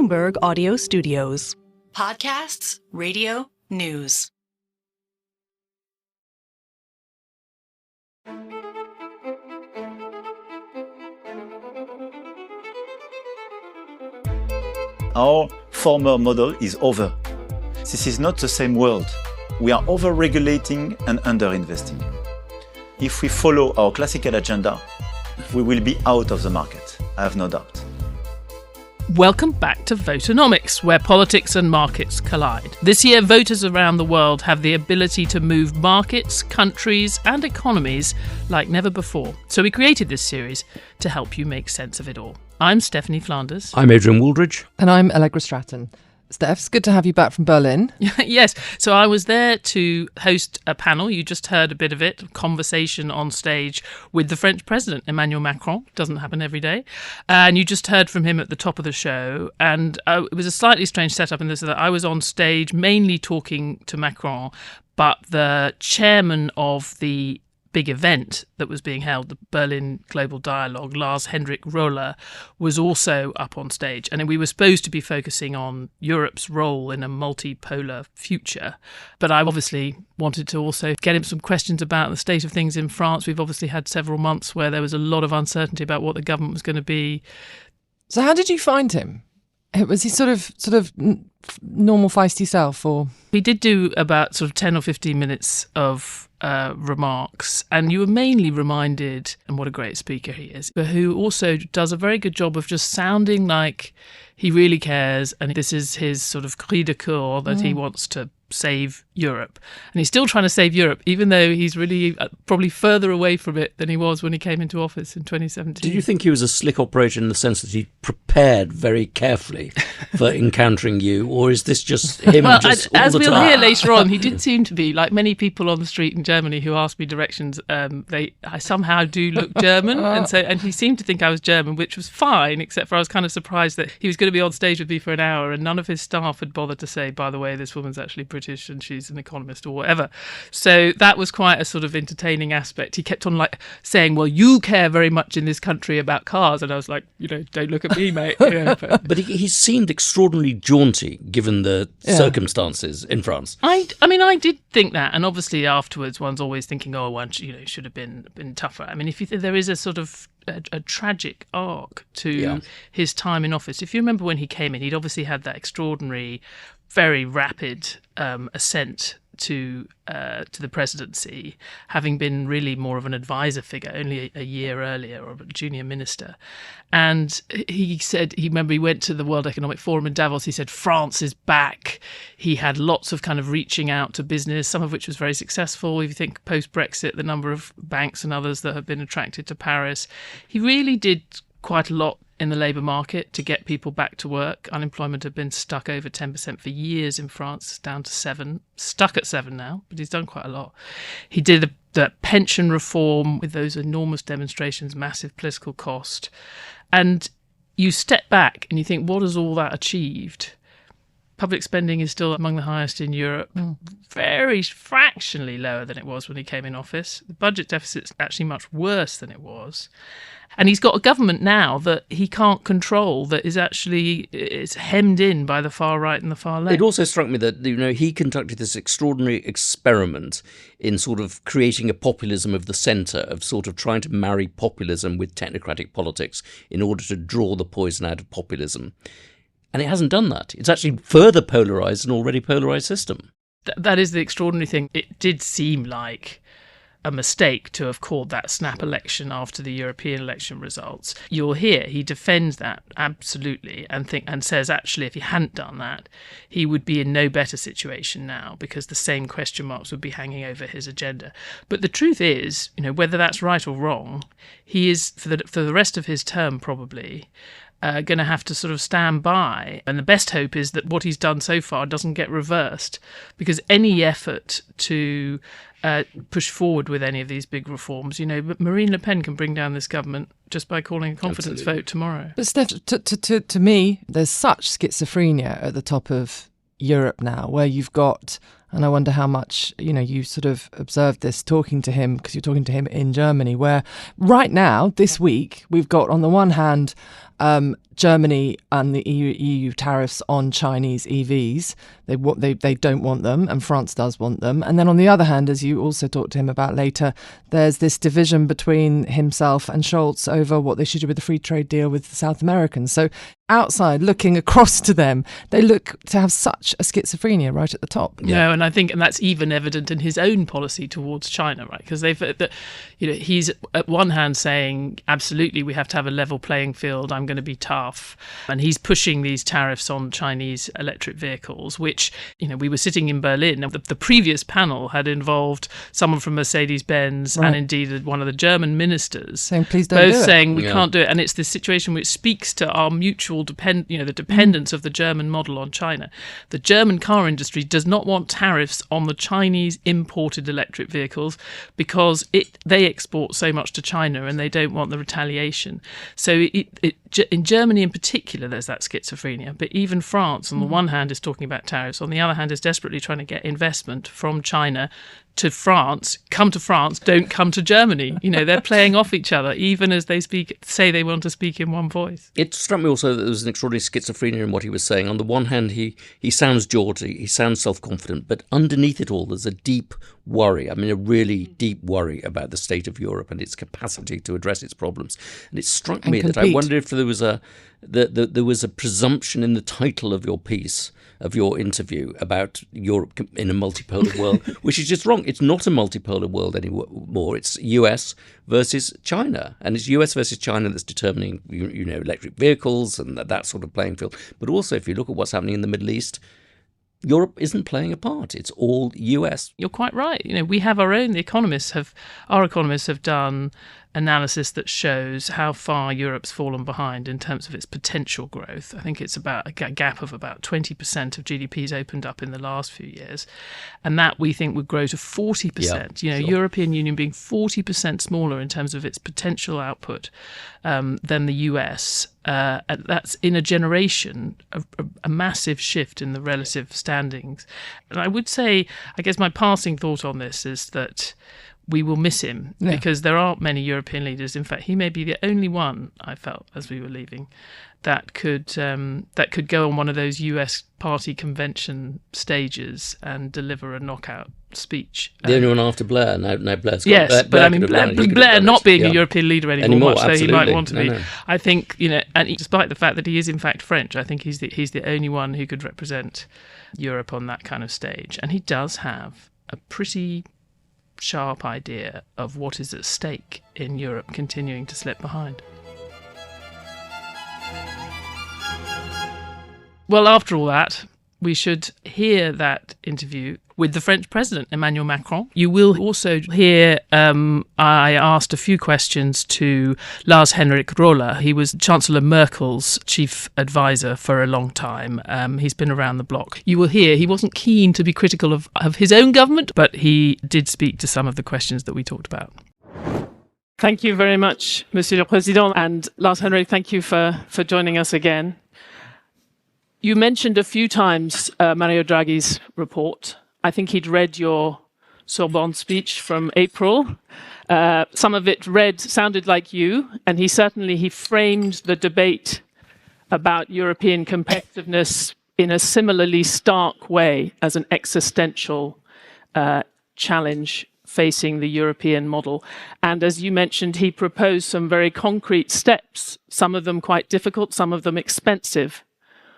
Bloomberg Audio Studios. Podcasts, radio, news. Our former model is over. This is not the same world. We are over-regulating and under-investing. If we follow our classical agenda, we will be out of the market, I have no doubt. Welcome back to Voternomics, where politics and markets collide. This year, voters around the world have the ability to move markets, countries and economies like never before. So we created this series to help you make sense of it all. I'm Stephanie Flanders. I'm Adrian Wooldridge. And I'm Allegra Stratton. Steph, it's good to have you back from Berlin. Yes, so I was there to host a panel. You just heard a bit of it, a conversation on stage with the French President Emmanuel Macron. Doesn't happen every day. And you just heard from him at the top of the show. And it was a slightly strange setup in this, that I was on stage mainly talking to Macron, but the chairman of the big event that was being held, the Berlin Global Dialogue, Lars-Hendrik Röller, was also up on stage. And we were supposed to be focusing on Europe's role in a multipolar future. But I obviously wanted to also get him some questions about the state of things in France. We've obviously had several months where there was a lot of uncertainty about what the government was going to be. So how did you find him? Was he sort of normal feisty self, or? We did do about sort of 10 or 15 minutes of remarks, and you were mainly reminded, and what a great speaker he is, but who also does a very good job of just sounding like he really cares, and this is his sort of cri de coeur that he wants to save Europe. And he's still trying to save Europe, even though he's really probably further away from it than he was when he came into office in 2017. Did you think he was a slick operator in the sense that he prepared very carefully for encountering you, or is this just him all as the we'll time? hear later on, he did seem to be, like many people on the street in Germany who asked me directions, I somehow do look German, and he seemed to think I was German, which was fine, except for I was kind of surprised that he was going to be on stage with me for an hour and none of his staff had bothered to say, by the way, this woman's actually British and she's an economist or whatever. So that was quite a sort of entertaining aspect. He kept on like saying, well, you care very much in this country about cars. And I was like, don't look at me, mate. But he seemed extraordinarily jaunty given the circumstances in France. I did think that. And obviously afterwards, one's always thinking, one should have been tougher. I mean, if there is a sort of a tragic arc to his time in office. If you remember when he came in, he'd obviously had that extraordinary, very rapid ascent to the presidency, having been really more of an advisor figure only a year earlier, or a junior minister. And he said, he went to the World Economic Forum in Davos. He said, France is back. He had lots of kind of reaching out to business, some of which was very successful. If you think post-Brexit, the number of banks and others that have been attracted to Paris, he really did quite a lot in the labour market to get people back to work. Unemployment had been stuck over 10% for years in France, down to 7%, stuck at 7% now, but he's done quite a lot. He did the pension reform with those enormous demonstrations, massive political cost. And you step back and you think, what has all that achieved? Public spending is still among the highest in Europe, very fractionally lower than it was when he came in office. The budget deficit's actually much worse than it was. And he's got a government now that he can't control, that is hemmed in by the far right and the far left. It also struck me that he conducted this extraordinary experiment in sort of creating a populism of the centre, of sort of trying to marry populism with technocratic politics in order to draw the poison out of populism. And it hasn't done that. It's actually further polarised an already polarised system. That is the extraordinary thing. It did seem like a mistake to have called that snap election after the European election results. You'll hear he defends that absolutely and says actually if he hadn't done that, he would be in no better situation now because the same question marks would be hanging over his agenda. But the truth is, whether that's right or wrong, he is for the rest of his term probably going to have to sort of stand by. And the best hope is that what he's done so far doesn't get reversed, because any effort to push forward with any of these big reforms, Marine Le Pen can bring down this government just by calling a confidence vote tomorrow. But Steph, to me, there's such schizophrenia at the top of Europe now, where you've got And I wonder how much, you sort of observed this talking to him, because you're talking to him in Germany, where right now, this week, we've got on the one hand, Germany and the EU tariffs on Chinese EVs. They don't want them, and France does want them. And then on the other hand, as you also talked to him about later, there's this division between himself and Scholz over what they should do with the free trade deal with the South Americans. So outside, looking across to them, they look to have such a schizophrenia right at the top. Yeah, and I think, and that's even evident in his own policy towards China, right? Because he's at one hand saying, absolutely, we have to have a level playing field. I'm going to be tough. And he's pushing these tariffs on Chinese electric vehicles, which, we were sitting in Berlin. The previous panel had involved someone from Mercedes-Benz and indeed one of the German ministers, saying, please don't do it. Both saying we can't do it. And it's this situation which speaks to our mutual the dependence of the German model on China. The German car industry does not want tariffs on the Chinese imported electric vehicles because they export so much to China and they don't want the retaliation. So in Germany in particular, there's that schizophrenia. But even France, on the one hand, is talking about tariffs. On the other hand, is desperately trying to get investment from China to France. Come to France, don't come to Germany. They're playing off each other, even as they say they want to speak in one voice. It struck me also that there was an extraordinary schizophrenia in what he was saying. On the one hand, he sounds jaunty, he sounds self-confident, but underneath it all, there's a deep worry, a really deep worry about the state of Europe and its capacity to address its problems. And it struck me that I wondered if there was a presumption in the title of your piece, of your interview, about Europe in a multipolar world, which is just wrong. It's not a multipolar world anymore. It's US versus China. And it's US versus China that's determining, electric vehicles and that sort of playing field. But also, if you look at what's happening in the Middle East, Europe isn't playing a part. It's all US. You're quite right. We have our own. Our economists have done analysis that shows how far Europe's fallen behind in terms of its potential growth. I think it's about a gap of about 20% of GDP's opened up in the last few years. And that we think would grow to 40%. Yeah, sure. European Union being 40% smaller in terms of its potential output than the US. That's in a generation, a massive shift in the relative standings. And I would say, I guess my passing thought on this is that we will miss him because there aren't many European leaders. In fact, he may be the only one, I felt as we were leaving, that could go on one of those US party convention stages and deliver a knockout speech. The only one after Blair. No, Blair's got. Yes, Blair not being a European leader anymore, much absolutely. though he might want to be. No. I think and despite the fact that he is in fact French, I think he's the only one who could represent Europe on that kind of stage, and he does have a pretty sharp idea of what is at stake in Europe continuing to slip behind. Well, after all that, we should hear that interview with the French President Emmanuel Macron. You will also hear I asked a few questions to Lars-Hendrik Röller. He was Chancellor Merkel's chief advisor for a long time. He's been around the bloc. You will hear he wasn't keen to be critical of his own government, but he did speak to some of the questions that we talked about. Thank you very much, Monsieur le Président. And Lars-Hendrik, thank you for joining us again. You mentioned a few times Mario Draghi's report. I think he'd read your Sorbonne speech from April. Some of it sounded like you, and he framed the debate about European competitiveness in a similarly stark way as an existential challenge facing the European model. And as you mentioned, he proposed some very concrete steps, some of them quite difficult, some of them expensive,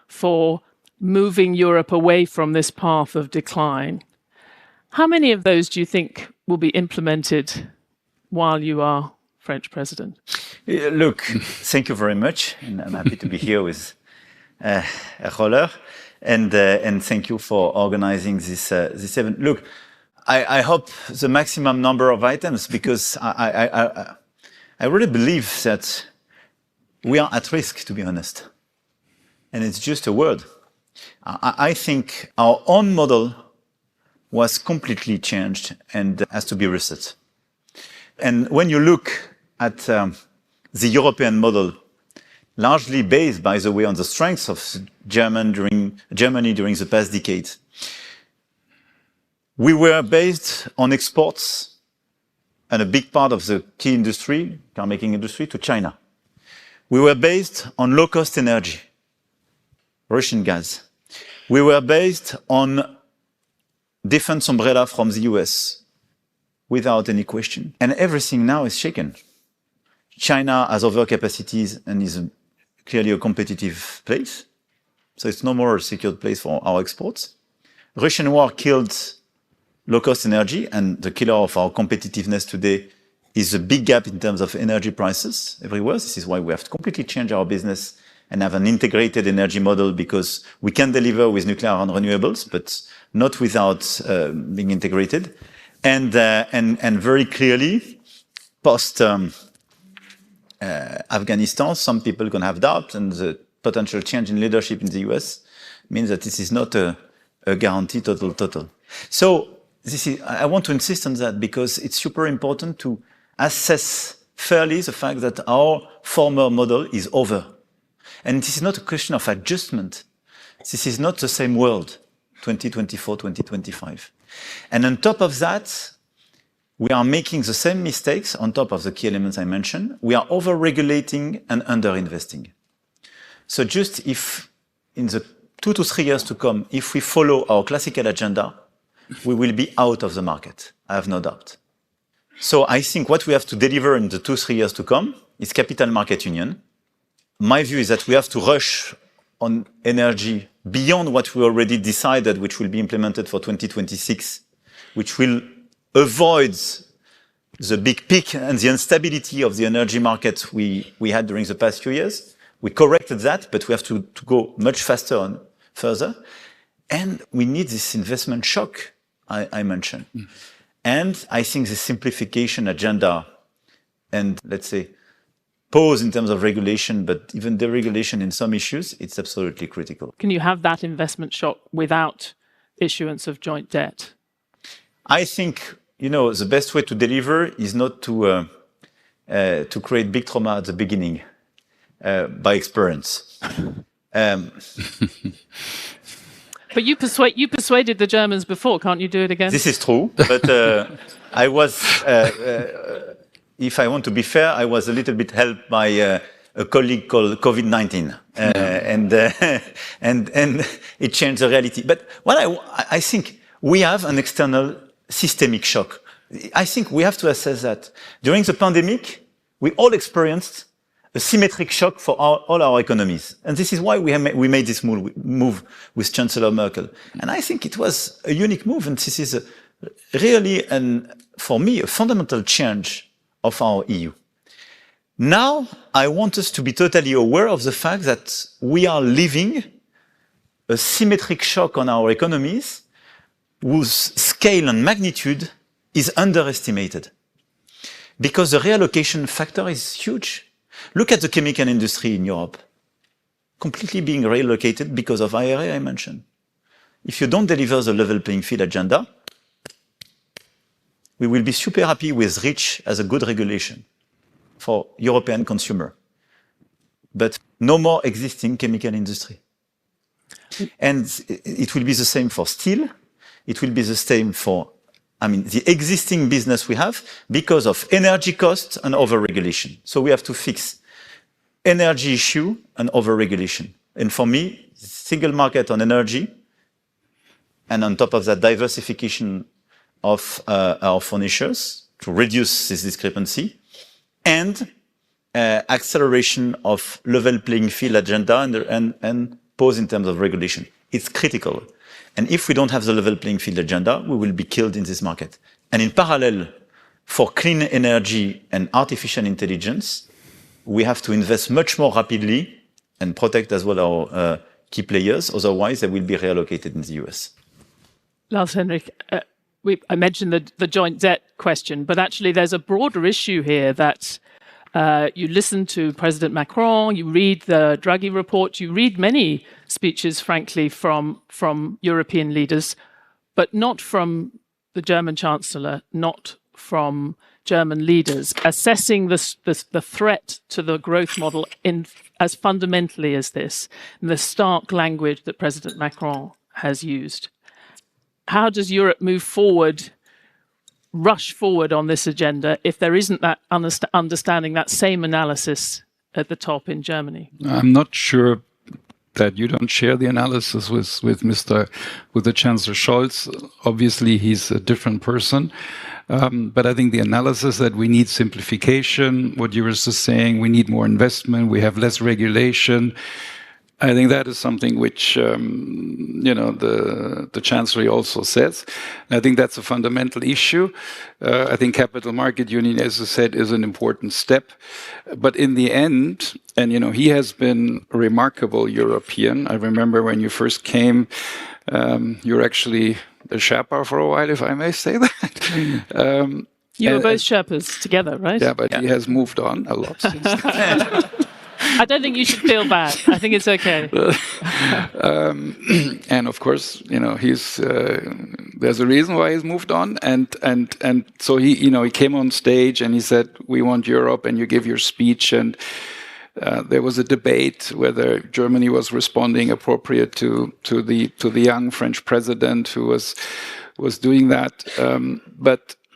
for moving Europe away from this path of decline. How many of those do you think will be implemented while you are French president? Look, thank you very much. And I'm happy to be here with Röller. And thank you for organizing this event. Look, I hope the maximum number of items, because I really believe that we are at risk, to be honest. And it's just a word. I think our own model was completely changed and has to be reset. And when you look at the European model, largely based, by the way, on the strengths of Germany during the past decade, We were based on exports and a big part of the key industry, car making industry, to China. We were based on low-cost energy, Russian gas. We were based on defense umbrella from the US, without any question. And everything now is shaken. China has overcapacities and is clearly a competitive place. So it's no more a secured place for our exports. Russian war killed low-cost energy, and the killer of our competitiveness today is a big gap in terms of energy prices everywhere. This is why we have to completely change our business and have an integrated energy model, because we can deliver with nuclear and renewables, but not without being integrated. And very clearly, post Afghanistan, some people can have doubt, and the potential change in leadership in the US means that this is not a guarantee total. So I want to insist on that, because it's super important to assess fairly the fact that our former model is over. And this is not a question of adjustment. This is not the same world, 2024, 2025. And on top of that, we are making the same mistakes on top of the key elements I mentioned. We are over-regulating and under-investing. So just if in the 2 to 3 years to come, if we follow our classical agenda, we will be out of the market. I have no doubt. So I think what we have to deliver in the 2-3 years to come is capital market union. My view is that we have to rush on energy beyond what we already decided, which will be implemented for 2026, which will avoid the big peak and the instability of the energy market we had during the past few years. We corrected that, but we have to go much faster and further. And we need this investment shock I mentioned. And I think the simplification agenda and, let's say, pause in terms of regulation, but even deregulation in some issues, it's absolutely critical. Can you have that investment shock without issuance of joint debt? I think, the best way to deliver is not to create big trauma at the beginning by experience. But you persuaded the Germans before. Can't you do it again? This is true, but I was, if I want to be fair, I was a little bit helped by a colleague called COVID-19, and it changed the reality. But what I think we have an external systemic shock. I think we have to assess that. During the pandemic, we all experienced a symmetric shock for all our economies. And this is why we made this move with Chancellor Merkel. And I think it was a unique move. And this is really, for me, a fundamental change of our EU. Now, I want us to be totally aware of the fact that we are living a symmetric shock on our economies whose scale and magnitude is underestimated. Because the reallocation factor is huge. Look at the chemical industry in Europe, completely being relocated because of IRA, I mentioned. If you don't deliver the level playing field agenda, we will be super happy with REACH as a good regulation for European consumer, but no more existing chemical industry. And it will be the same for steel. It will be the same for the existing business we have because of energy costs and over-regulation. So we have to fix energy issue and over-regulation. And for me, single market on energy, and on top of that, diversification of our furnishers to reduce this discrepancy, and acceleration of level playing field agenda and pause in terms of regulation. It's critical. And if we don't have the level playing field agenda, we will be killed in this market. And in parallel, for clean energy and artificial intelligence, we have to invest much more rapidly and protect as well our key players. Otherwise, they will be reallocated in the US. Lars-Hendrik, I mentioned the joint debt question, but actually there's a broader issue here that you listen to President Macron, you read the Draghi report, you read many speeches, frankly, from European leaders, but not from the German Chancellor, not from German leaders, assessing the threat to the growth model as fundamentally as this, in the stark language that President Macron has used. how does Europe move forward, rush forward on this agenda if there isn't that understanding, that same analysis at the top in Germany? I'm not sure that you don't share the analysis with the Chancellor Scholz. Obviously, he's a different person. But I think the analysis that we need simplification, what you were just saying, we need more investment, we have less regulation. I think that is something which, the Chancellor also says. And I think that's a fundamental issue. I think capital market union, as I said, is an important step. But in the end, and, he has been a remarkable European. I remember when you first came, you were actually a Sherpa for a while, if I may say that. You were both Sherpas together, right? Yeah, but he has moved on a lot since then. I don't think you should feel bad. I think it's okay. And of course, he's there's a reason why he's moved on, and so he came on stage and he said, "We want Europe," and you give your speech, and there was a debate whether Germany was responding appropriate to the young French president who was doing that,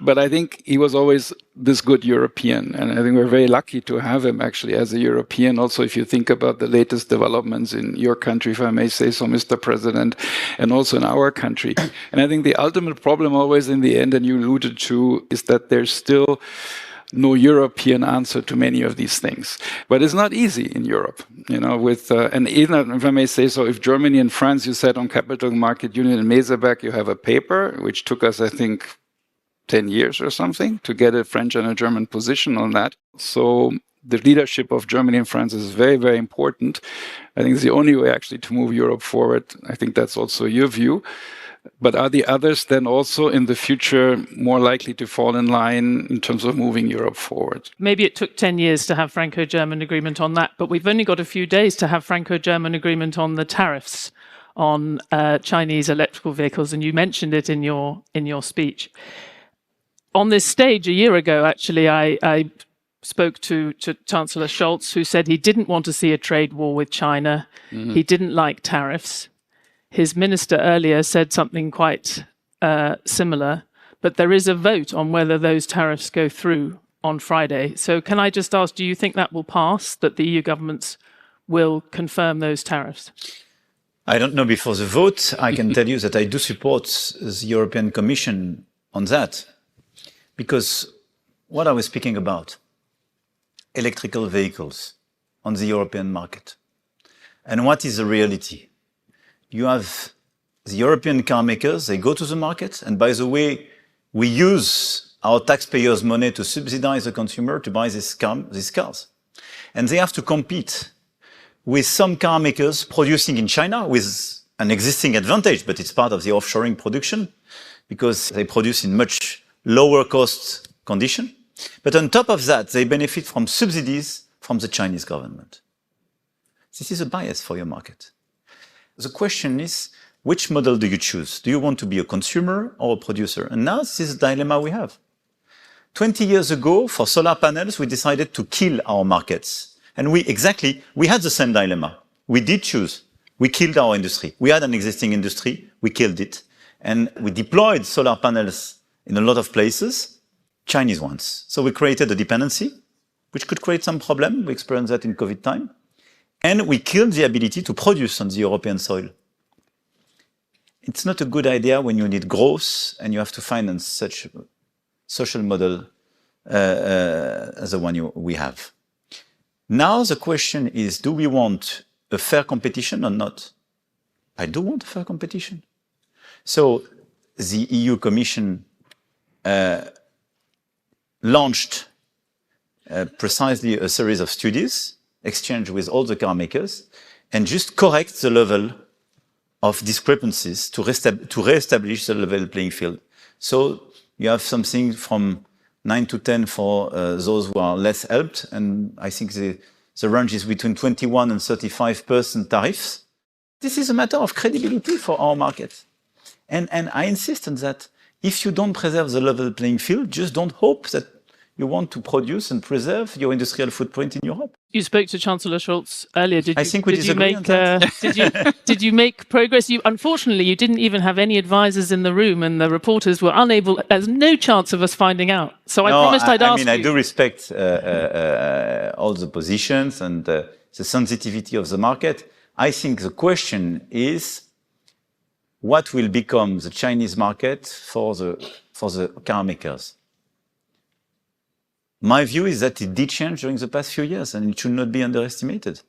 But I think he was always this good European, and I think we're very lucky to have him actually as a European. Also, if you think about the latest developments in your country, if I may say so, Mr. President, and also in our country. And I think the ultimate problem always in the end, and you alluded to, is that there's still no European answer to many of these things. But it's not easy in Europe, and even if I may say so, if Germany and France, you said on Capital Market Union in Meseberg, you have a paper, which took us, I think, 10 years or something to get a French and a German position on that. So the leadership of Germany and France is very, very important. I think it's the only way actually to move Europe forward. I think that's also your view. But are the others then also in the future more likely to fall in line in terms of moving Europe forward? Maybe it took 10 years to have Franco-German agreement on that, but we've only got a few days to have Franco-German agreement on the tariffs on Chinese electrical vehicles, and you mentioned it in your speech. On this stage a year ago, actually, I spoke to Chancellor Scholz, who said he didn't want to see a trade war with China. Mm-hmm. He didn't like tariffs. His minister earlier said something quite similar, but there is a vote on whether those tariffs go through on Friday. So can I just ask, do you think that will pass, that the EU governments will confirm those tariffs? I don't know before the vote. I can tell you that I do support the European Commission on that. Because what I was speaking about, electrical vehicles on the European market. And what is the reality? You have the European car makers, they go to the market, and by the way, we use our taxpayers' money to subsidize the consumer to buy these cars. And they have to compete with some car makers producing in China with an existing advantage, but it's part of the offshoring production because they produce in much lower cost condition. But on top of that, they benefit from subsidies from the Chinese government. This is a bias for your market. The question is, which model do you choose? Do you want to be a consumer or a producer? And now this is a dilemma we have. 20 years ago, for solar panels, we decided to kill our markets. And we had the same dilemma. We did choose. We killed our industry. We had an existing industry. We killed it. And we deployed solar panels in a lot of places, Chinese ones. So we created a dependency, which could create some problem. We experienced that in COVID time. And we killed the ability to produce on the European soil. It's not a good idea when you need growth and you have to finance such a social model as the one we have. Now the question is, do we want a fair competition or not? I do want a fair competition. So the EU Commission launched precisely a series of studies, exchanged with all the car makers, and just correct the level of discrepancies to re-establish the level playing field. So you have something from 9 to 10 for those who are less helped, and I think the range is between 21 and 35% tariffs. This is a matter of credibility for our market. And I insist on that. If you don't preserve the level playing field, just don't hope that You want to produce and preserve your industrial footprint in Europe. You spoke to Chancellor Scholz earlier. I think we disagree on that. Did you make progress? Unfortunately, you didn't even have any advisors in the room, and the reporters were unable. There's no chance of us finding out. So I promised I'd ask you. I do respect all the positions and the sensitivity of the market. I think the question is, what will become the Chinese market for the car makers? My view is that it did change during the past few years, and it should not be underestimated.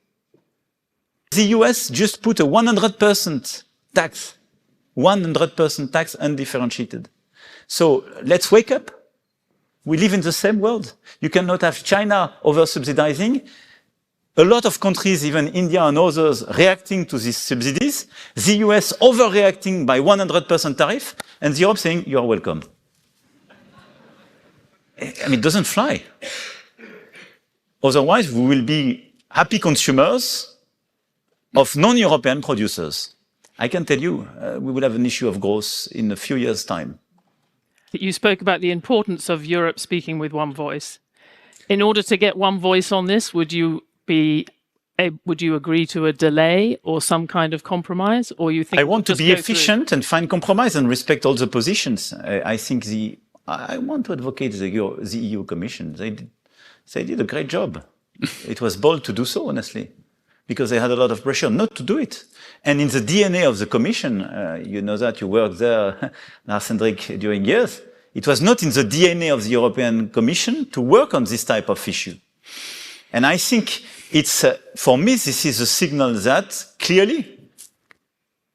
The US just put a 100% tax, 100% tax undifferentiated. So let's wake up. We live in the same world. You cannot have China over-subsidizing. A lot of countries, even India and others, reacting to these subsidies. The US overreacting by 100% tariff, and Europe saying, you are welcome. I mean, it doesn't fly. Otherwise, we will be happy consumers of non-European producers. I can tell you, we will have an issue of growth in a few years' time. You spoke about the importance of Europe speaking with one voice. In order to get one voice on this, would you agree to a delay or some kind of compromise, or you think I want to be efficient and find compromise and respect all the positions. I want to advocate the EU Commission. They did a great job. It was bold to do so, honestly, because they had a lot of pressure not to do it. And in the DNA of the Commission, you know that you worked there, Lars-Hendrik, during years. It was not in the DNA of the European Commission to work on this type of issue. And I think it's, for me, this is a signal that clearly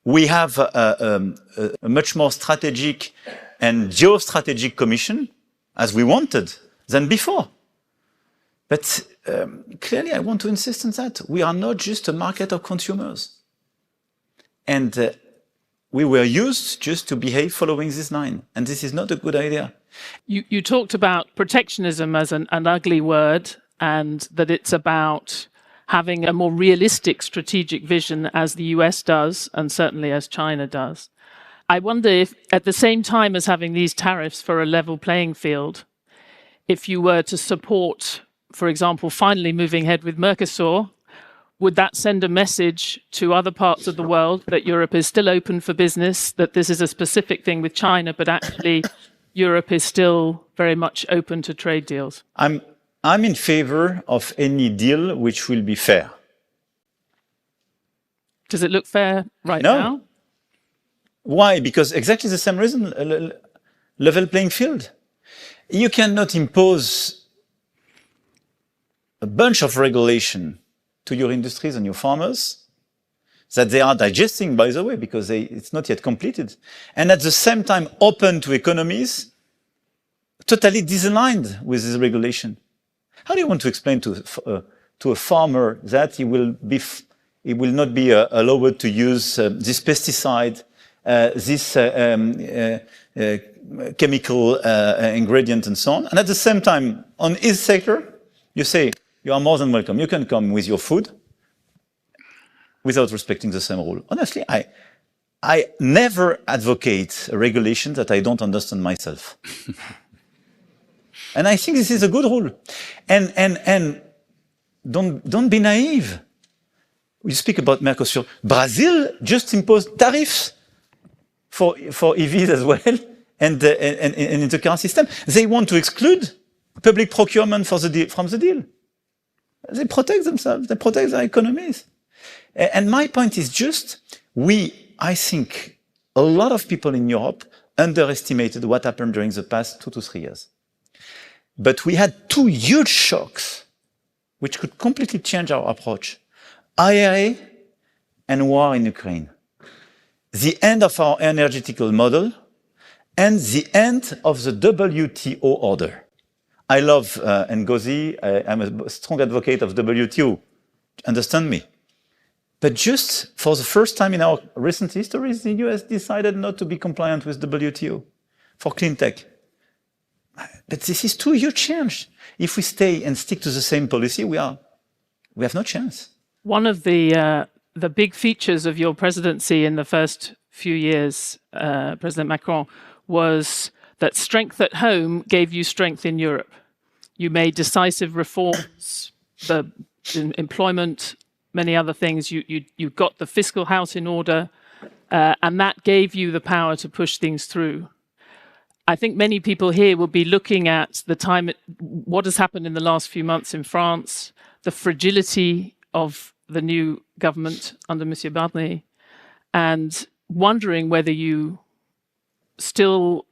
we have a much more strategic and geostrategic Commission, as we wanted, than before. But clearly, I want to insist on that. We are not just a market of consumers. And we were used just to behave following this line. And this is not a good idea. You talked about protectionism as an ugly word, and that it's about having a more realistic strategic vision, as the US does, and certainly as China does. I wonder if, at the same time as having these tariffs for a level playing field, if you were to support, for example, finally moving ahead with Mercosur, would that send a message to other parts of the world that Europe is still open for business, that this is a specific thing with China, but actually Europe is still very much open to trade deals? I'm in favor of any deal which will be fair. Does it look fair now? Why? Because exactly the same reason, level playing field. You cannot impose a bunch of regulation to your industries and your farmers that they are digesting, by the way, because it's not yet completed. And at the same time, open to economies totally disaligned with this regulation. How do you want to explain to a farmer that he will not be allowed to use this pesticide, this chemical ingredient and so on. And at the same time, on his sector, you say, you are more than welcome. You can come with your food without respecting the same rule. Honestly, I never advocate a regulation that I don't understand myself. And I think this is a good rule. And don't be naive. We speak about Mercosur. Brazil just imposed tariffs for EVs as well, and in the car system. They want to exclude public procurement from the deal. They protect themselves. They protect their economies. And my point is just, I think, a lot of people in Europe underestimated what happened during the past 2 to 3 years. But we had 2 huge shocks, which could completely change our approach. IRA and war in Ukraine. The end of our energetical model and the end of the WTO order. I love Ngozi. I'm a strong advocate of WTO. Understand me? But just for the first time in our recent history, the US decided not to be compliant with WTO for clean tech. But this is too huge change. If we stay and stick to the same policy, we have no chance. One of the big features of your presidency in the first few years, President Macron, was that strength at home gave you strength in Europe. You made decisive reforms, the employment, many other things. You got the fiscal house in order, and that gave you the power to push things through. I think many people here will be looking at what has happened in the last few months in France, the fragility of the new government under Monsieur Barnier, and wondering whether you still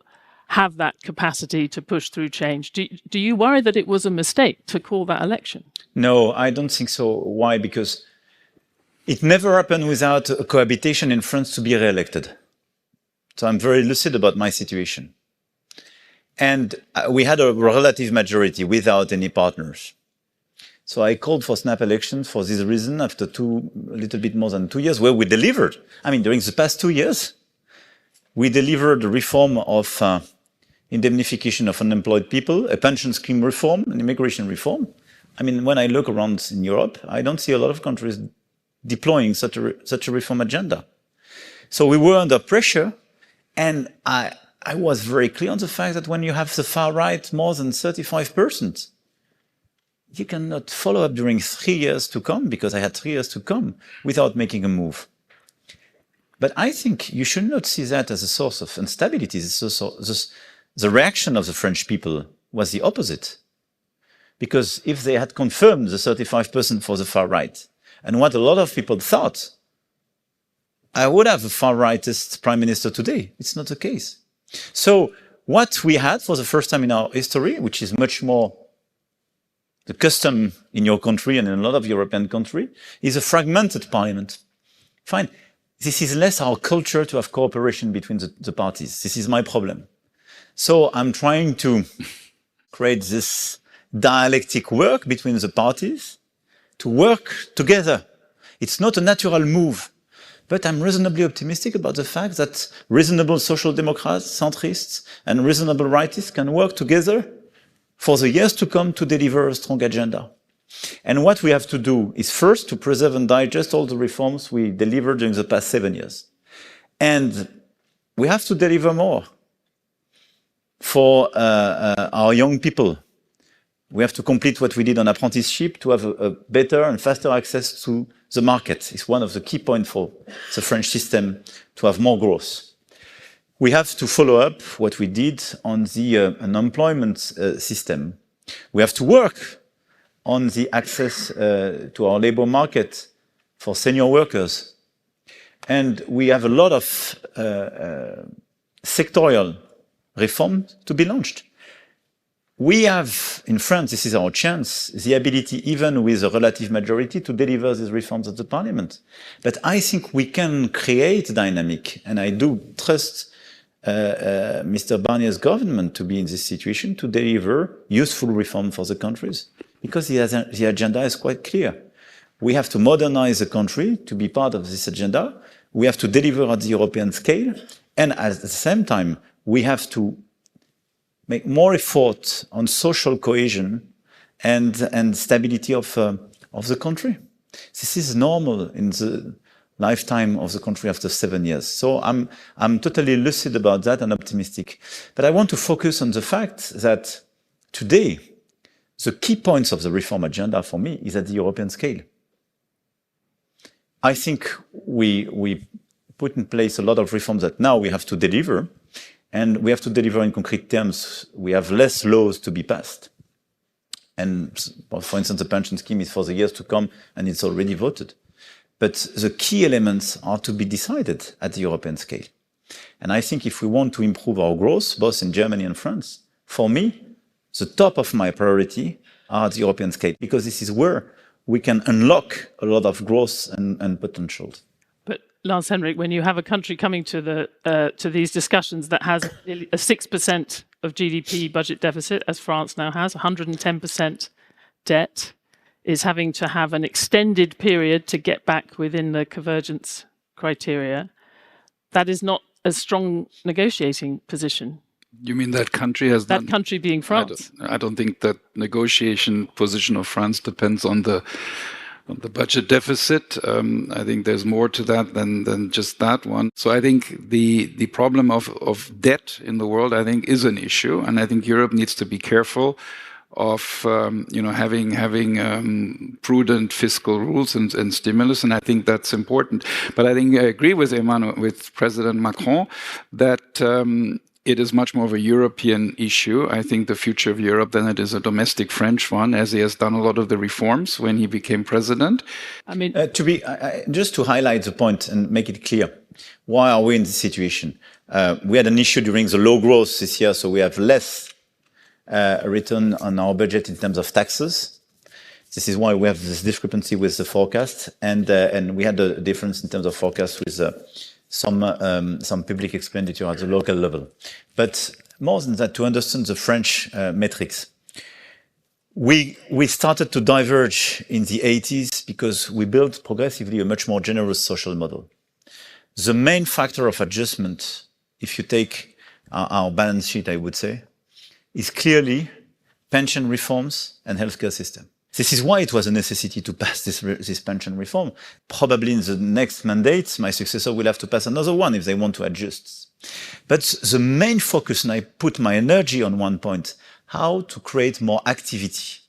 have that capacity to push through change. Do you worry that it was a mistake to call that election? No, I don't think so. Why? Because it never happened without a cohabitation in France to be re-elected. So I'm very lucid about my situation. And we had a relative majority without any partners. So I called for snap elections for this reason after a little bit more than 2 years where we delivered. I mean, during the past 2 years, we delivered a reform of indemnification of unemployed people, a pension scheme reform, an immigration reform. I mean, when I look around in Europe, I don't see a lot of countries deploying such a reform agenda. So we were under pressure, and I was very clear on the fact that when you have the far right more than 35%, you cannot follow up during 3 years to come, because I had 3 years to come, without making a move. But I think you should not see that as a source of instability. The reaction of the French people was the opposite. Because if they had confirmed the 35% for the far right, and what a lot of people thought, I would have a far-rightist prime minister today. It's not the case. So what we had for the first time in our history, which is much more the custom in your country and in a lot of European countries, is a fragmented parliament. Fine. This is less our culture to have cooperation between the parties. This is my problem. So I'm trying to create this dialectic work between the parties to work together. It's not a natural move. But I'm reasonably optimistic about the fact that reasonable social democrats, centrists, and reasonable rightists can work together for the years to come to deliver a strong agenda. And what we have to do is first to preserve and digest all the reforms we delivered during the past 7 years. And we have to deliver more for our young people. We have to complete what we did on apprenticeship to have a better and faster access to the market. It's one of the key points for the French system to have more growth. We have to follow up what we did on the unemployment system. We have to work on the access to our labor market for senior workers. And we have a lot of sectorial reforms to be launched. We have, in France, this is our chance, the ability, even with a relative majority, to deliver these reforms at the parliament. But I think we can create dynamic, and I do trust Mr. Barnier's government to be in this situation to deliver useful reform for the countries, because the agenda is quite clear. We have to modernize the country to be part of this agenda. We have to deliver at the European scale, and at the same time, we have to make more effort on social cohesion and stability of the country. This is normal in the lifetime of the country after 7 years. So I'm totally lucid about that and optimistic. But I want to focus on the fact that today, the key points of the reform agenda for me is at the European scale. I think we put in place a lot of reforms that now we have to deliver. And we have to deliver in concrete terms. We have less laws to be passed. And for instance, the pension scheme is for the years to come, and it's already voted. But the key elements are to be decided at the European scale. And I think if we want to improve our growth, both in Germany and France, for me, the top of my priority are at the European scale, because this is where we can unlock a lot of growth and potential. Lars-Hendrik, when you have a country coming to these discussions that has a 6% of GDP budget deficit, as France now has, 110% debt, is having to have an extended period to get back within the convergence criteria, that is not a strong negotiating position. You mean that country has that country being France? I don't think that negotiation position of France depends on the budget deficit. I think there's more to that than just that one. So I think the problem of debt in the world, I think, is an issue. And I think Europe needs to be careful having prudent fiscal rules and stimulus, and I think that's important. But I think I agree with President Macron that it is much more of a European issue. I think the future of Europe than it is a domestic French one, as he has done a lot of the reforms when he became president. I mean, just to highlight the point and make it clear, why are we in this situation? We had an issue during the low growth this year, so we have less return on our budget in terms of taxes. This is why we have this discrepancy with the forecast, and we had a difference in terms of forecast with some public expenditure at the local level. But more than that, to understand the French metrics, we started to diverge in the 80s because we built progressively a much more generous social model. The main factor of adjustment, if you take our balance sheet, I would say, is clearly pension reforms and healthcare system. This is why it was a necessity to pass this pension reform. Probably in the next mandate, my successor will have to pass another one if they want to adjust. But the main focus, and I put my energy on one point, how to create more activity.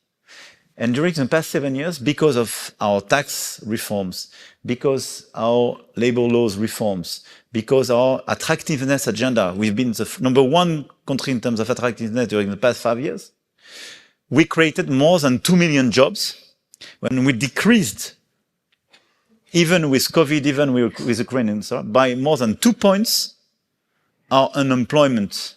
And during the past 7 years, because of our tax reforms, because our labor laws reforms, because our attractiveness agenda, we've been the number one country in terms of attractiveness during the past 5 years. We created more than 2 million jobs when we decreased, even with COVID, even with Ukraine, by more than 2 points, our unemployment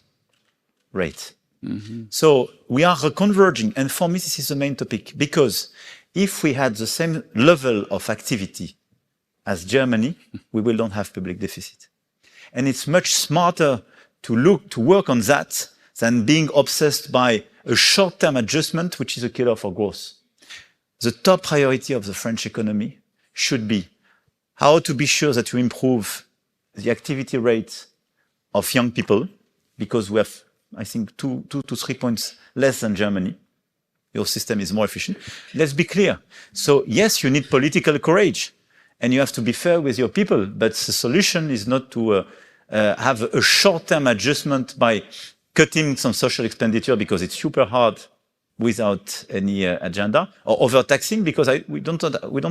rate. Mm-hmm. So we are reconverging. And for me, this is the main topic, because if we had the same level of activity as Germany, we will not have public deficit. And it's much smarter to work on that than being obsessed by a short-term adjustment, which is a killer for growth. The top priority of the French economy should be how to be sure that you improve the activity rate of young people, because we have, I think, 2 to 3 points less than Germany. Your system is more efficient. Let's be clear. So yes, you need political courage, and you have to be fair with your people, but the solution is not to have a short-term adjustment by cutting some social expenditure because it's super hard without any agenda, or overtaxing because we don't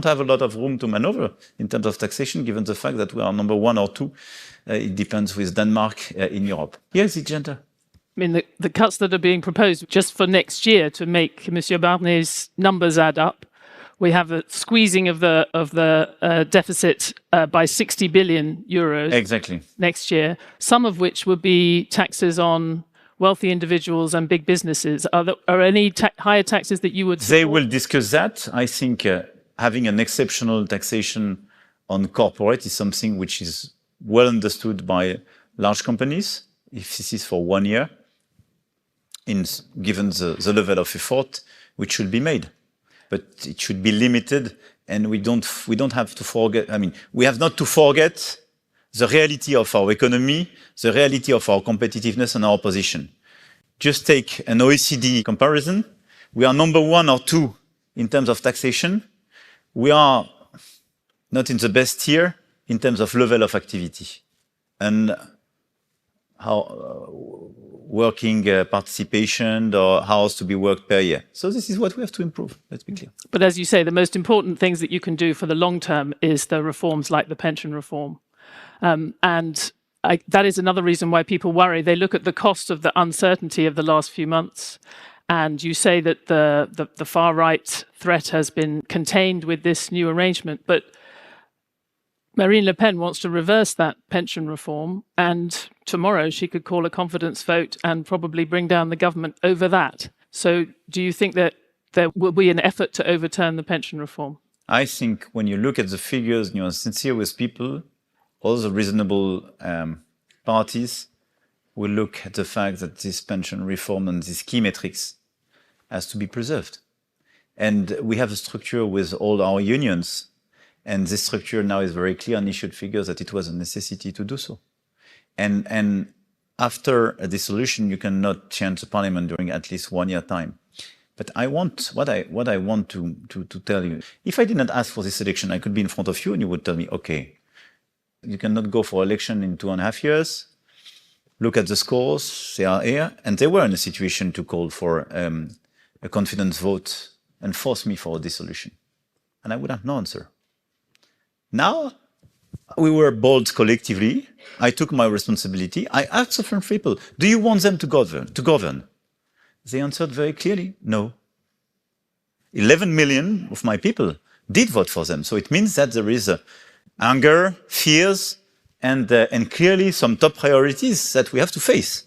have a lot of room to maneuver in terms of taxation, given the fact that we are number 1 or 2. It depends with Denmark in Europe. Here's the agenda. I mean, the cuts that are being proposed just for next year to make Monsieur Barnier's numbers add up. We have a squeezing of the deficit by 60 billion euros exactly next year, some of which would be taxes on wealthy individuals and big businesses. Are any higher taxes that you would support? They will discuss that. I think having an exceptional taxation on corporate is something which is well understood by large companies. If this is for 1 year, given the level of effort which should be made. But it should be limited, and we don't have to forget. I mean, we have not to forget the reality of our economy, the reality of our competitiveness and our position. Just take an OECD comparison. We are number 1 or 2 in terms of taxation. We are not in the best tier in terms of level of activity and how working participation or hours to be worked per year. So this is what we have to improve. Let's be clear. But as you say, the most important things that you can do for the long term is the reforms like the pension reform. That is another reason why people worry. They look at the cost of the uncertainty of the last few months, and you say that the far-right threat has been contained with this new arrangement. But Marine Le Pen wants to reverse that pension reform, and tomorrow she could call a confidence vote and probably bring down the government over that. So do you think that there will be an effort to overturn the pension reform? I think when you look at the figures and you are sincere with people, all the reasonable parties will look at the fact that this pension reform and these key metrics has to be preserved. And we have a structure with all our unions, and this structure now is very clear and issued figures that it was a necessity to do so. And after a dissolution, you cannot change the parliament during at least 1 year time. But I want what I want to tell you. If I did not ask for this election, I could be in front of you and you would tell me, okay, you cannot go for election in 2.5 years. Look at the scores; they are here, and they were in a situation to call for a a confidence vote and force me for a dissolution? And I would have no answer. Now, we were bold collectively. I took my responsibility. I asked the French people, do you want them to govern? They answered very clearly, no. 11 million of my people did vote for them. So it means that there is anger, fears, and clearly some top priorities that we have to face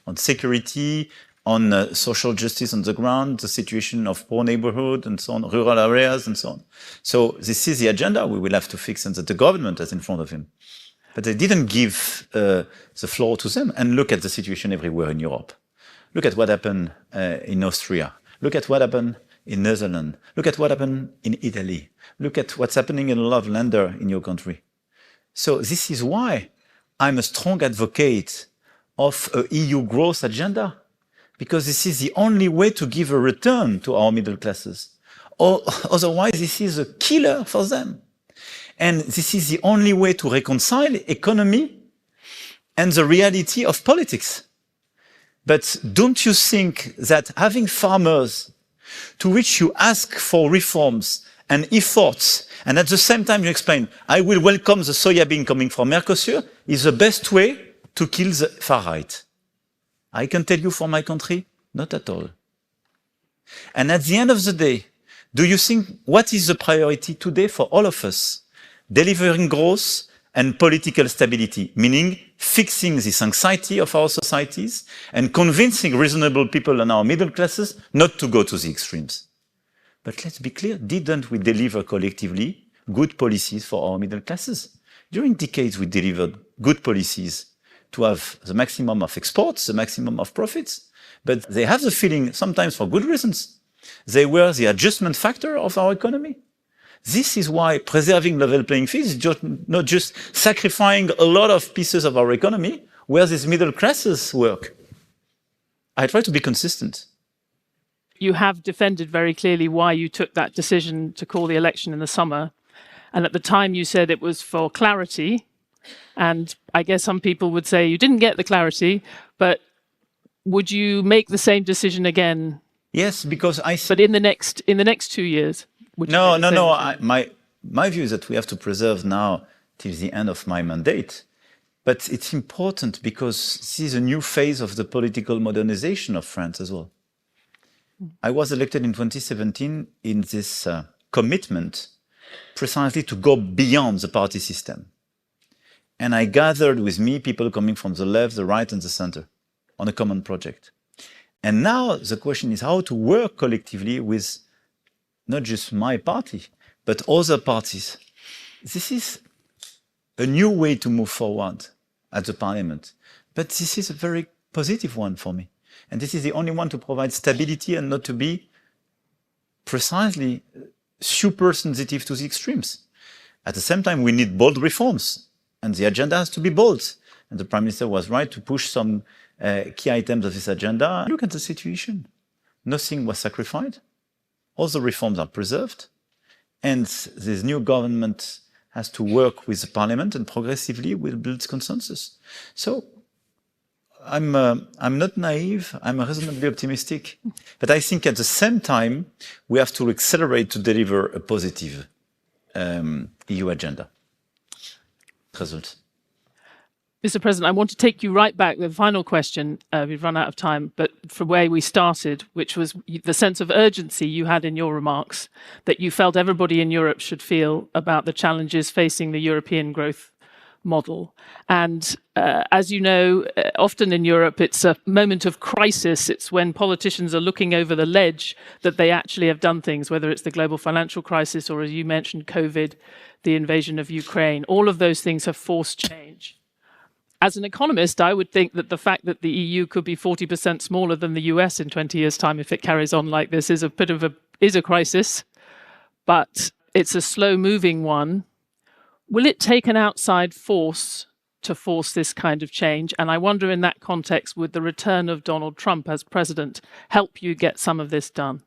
on security, on social justice on the ground, the situation of poor neighborhood and so on, rural areas and so on. So this is the agenda we will have to fix and that the government has in front of him. But they didn't give the floor to them. And look at the situation everywhere in Europe. Look at what happened in Austria. Look at what happened in Netherlands. Look at what happened in Italy. Look at what's happening in a lot of lenders in your country. So this is why I'm a strong advocate of an EU growth agenda, because this is the only way to give a return to our middle classes. Or otherwise, this is a killer for them. And this is the only way to reconcile economy and the reality of politics. But don't you think that having farmers to which you ask for reforms and efforts, and at the same time you explain, I will welcome the soya bean coming from Mercosur, is the best way to kill the far right? I can tell you for my country, not at all. And at the end of the day, do you think what is the priority today for all of us? Delivering growth and political stability, meaning fixing this anxiety of our societies and convincing reasonable people in our middle classes not to go to the extremes. But let's be clear, didn't we deliver collectively good policies for our middle classes? During decades, we delivered good policies to have the maximum of exports, the maximum of profits, but they have the feeling, sometimes for good reasons, they were the adjustment factor of our economy. This is why preserving level playing field is not just sacrificing a lot of pieces of our economy where these middle classes work. I try to be consistent. You have defended very clearly why you took that decision to call the election in the summer. And at the time you said it was for clarity. And I guess some people would say you didn't get the clarity, but would you make the same decision again? Yes, because But in the next 2 years? No. My view is that we have to preserve now till the end of my mandate. But it's important because this is a new phase of the political modernization of France as well. I was elected in 2017 in this commitment precisely to go beyond the party system. And I gathered with me people coming from the left, the right, and the center on a common project. And now the question is how to work collectively with not just my party, but other parties. This is a new way to move forward at the parliament. But this is a very positive one for me. And this is the only one to provide stability and not to be precisely super sensitive to the extremes. At the same time, we need bold reforms. And the agenda has to be bold. And the Prime Minister was right to push some key items of this agenda. Look at the situation. Nothing was sacrificed. All the reforms are preserved. And this new government has to work with the parliament and progressively will build consensus. So I'm not naive. I'm reasonably optimistic. But I think at the same time, we have to accelerate to deliver a positive EU agenda. Result. Mr. President, I want to take you right back. The final question, we've run out of time, but from where we started, which was the sense of urgency you had in your remarks, that you felt everybody in Europe should feel about the challenges facing the European growth model. And as you know, often in Europe, it's a moment of crisis. It's when politicians are looking over the ledge that they actually have done things, whether it's the global financial crisis or, as you mentioned, COVID, the invasion of Ukraine. All of those things have forced change. As an economist, I would think that the fact that the EU could be 40% smaller than the US in 20 years' time, if it carries on like this, is a bit of a crisis. But it's a slow-moving one. Will it take an outside force to force this kind of change? And I wonder, in that context, would the return of Donald Trump as president help you get some of this done?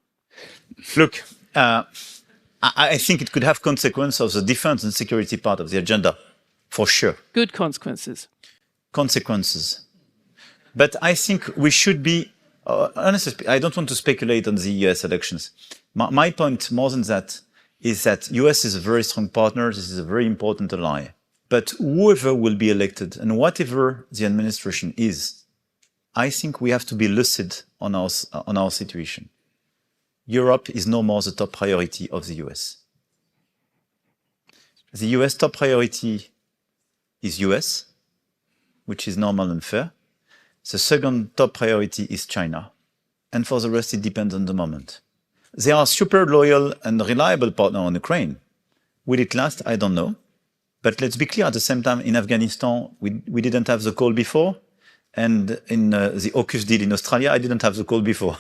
Look, I think it could have consequences of the defense and security part of the agenda, for sure. Good consequences. Consequences. But I think we should be Honestly, I don't want to speculate on the US elections. My point, more than that, is that US is a very strong partner. This is a very important ally. But whoever will be elected and whatever the administration is, I think we have to be lucid on our situation. Europe is no more the top priority of the US. The US top priority is US, which is normal and fair. The second top priority is China. And for the rest, it depends on the moment. They are super loyal and reliable partner on Ukraine. Will it last? I don't know. But let's be clear, at the same time, in Afghanistan, we didn't have the call before. And in the AUKUS deal in Australia, I didn't have the call before.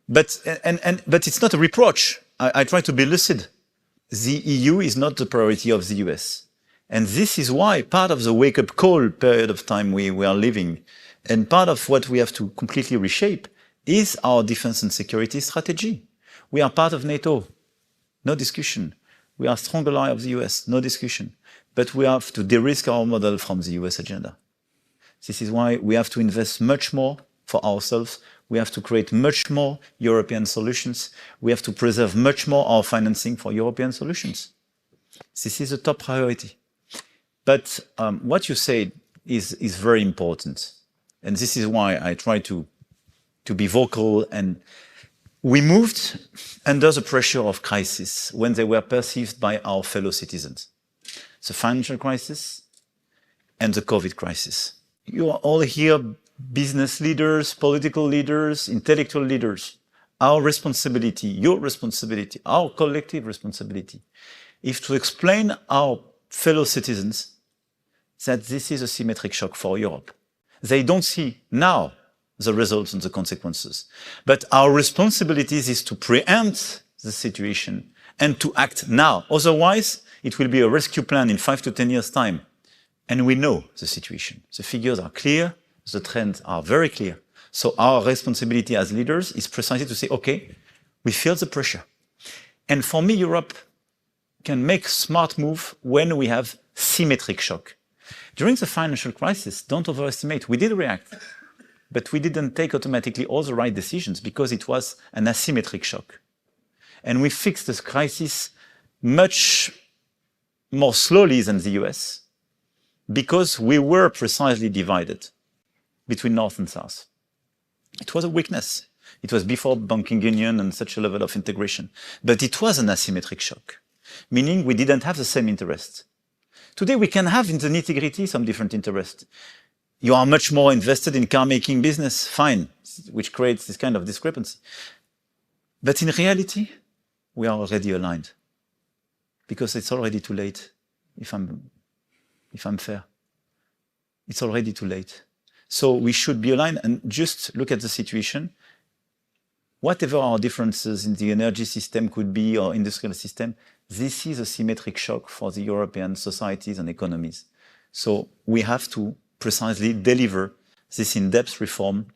But it's not a reproach. I try to be lucid. The EU is not the priority of the US. And this is why part of the wake-up call period of time we are living, and part of what we have to completely reshape, is our defense and security strategy. We are part of NATO. No discussion. We are a strong ally of the US. No discussion. But we have to de-risk our model from the US agenda. This is why we have to invest much more for ourselves. We have to create much more European solutions. We have to preserve much more our financing for European solutions. This is a top priority. But what you said is very important. And this is why I try to be vocal. And we moved under the pressure of crisis when they were perceived by our fellow citizens. The financial crisis and the COVID crisis. You are all here, business leaders, political leaders, intellectual leaders. Our responsibility, your responsibility, our collective responsibility is to explain our fellow citizens that this is a symmetric shock for Europe. They don't see now the results and the consequences. But our responsibility is to preempt the situation and to act now. Otherwise, it will be a rescue plan in 5 to 10 years' time. And we know the situation. The figures are clear. The trends are very clear. So our responsibility as leaders is precisely to say, okay, we feel the pressure. And for me, Europe can make smart move when we have symmetric shock. During the financial crisis, don't overestimate, we did react, but we didn't take automatically all the right decisions because it was an asymmetric shock. And we fixed this crisis much more slowly than the US because we were precisely divided between North and South. It was a weakness. It was before banking union and such a level of integration. But it was an asymmetric shock, meaning we didn't have the same interest. Today we can have in the nitty-gritty some different interests. You are much more invested in car-making business, fine, which creates this kind of discrepancy. But in reality, we are already aligned because it's already too late, if I'm fair. It's already too late. So we should be aligned and just look at the situation. Whatever our differences in the energy system could be or industrial system, this is a symmetric shock for the European societies and economies. So we have to precisely deliver this in-depth reform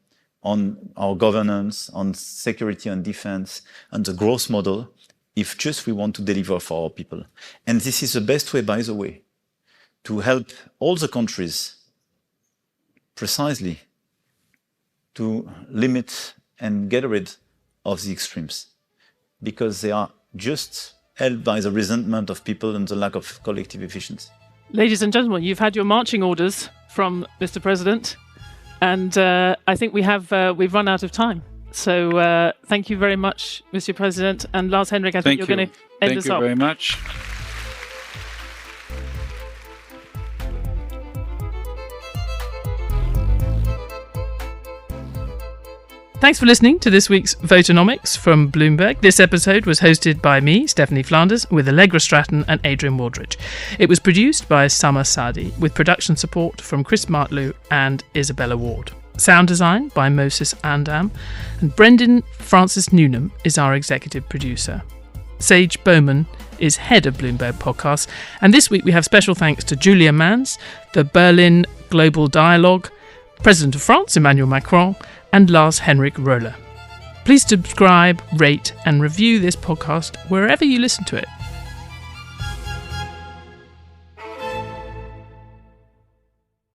on our governance, on security and defense, and the growth model, if just we want to deliver for our people. And this is the best way, by the way, to help all the countries precisely to limit and get rid of the extremes, because they are just held by the resentment of people and the lack of collective efficiency. Ladies and gentlemen, you've had your marching orders from Mr. President, and I think we've run out of time. So thank you very much, Mr. President. And Lars-Hendrik, I think you're going to end us off. Thank you very much. Thanks for listening to this week's Voternomics from Bloomberg. This episode was hosted by me, Stephanie Flanders, with Allegra Stratton and Adrian Wooldridge. It was produced by Summer Sadi, with production support from Chris Martlew and Isabella Ward. Sound design by Moses Andam, and Brendan Francis Newnham is our executive producer. Sage Bowman is head of Bloomberg Podcasts, and this week we have special thanks to Julia Mans, the Berlin Global Dialogue, President of France Emmanuel Macron, and Lars-Hendrik Röller. Please subscribe, rate and review this podcast wherever you listen to it.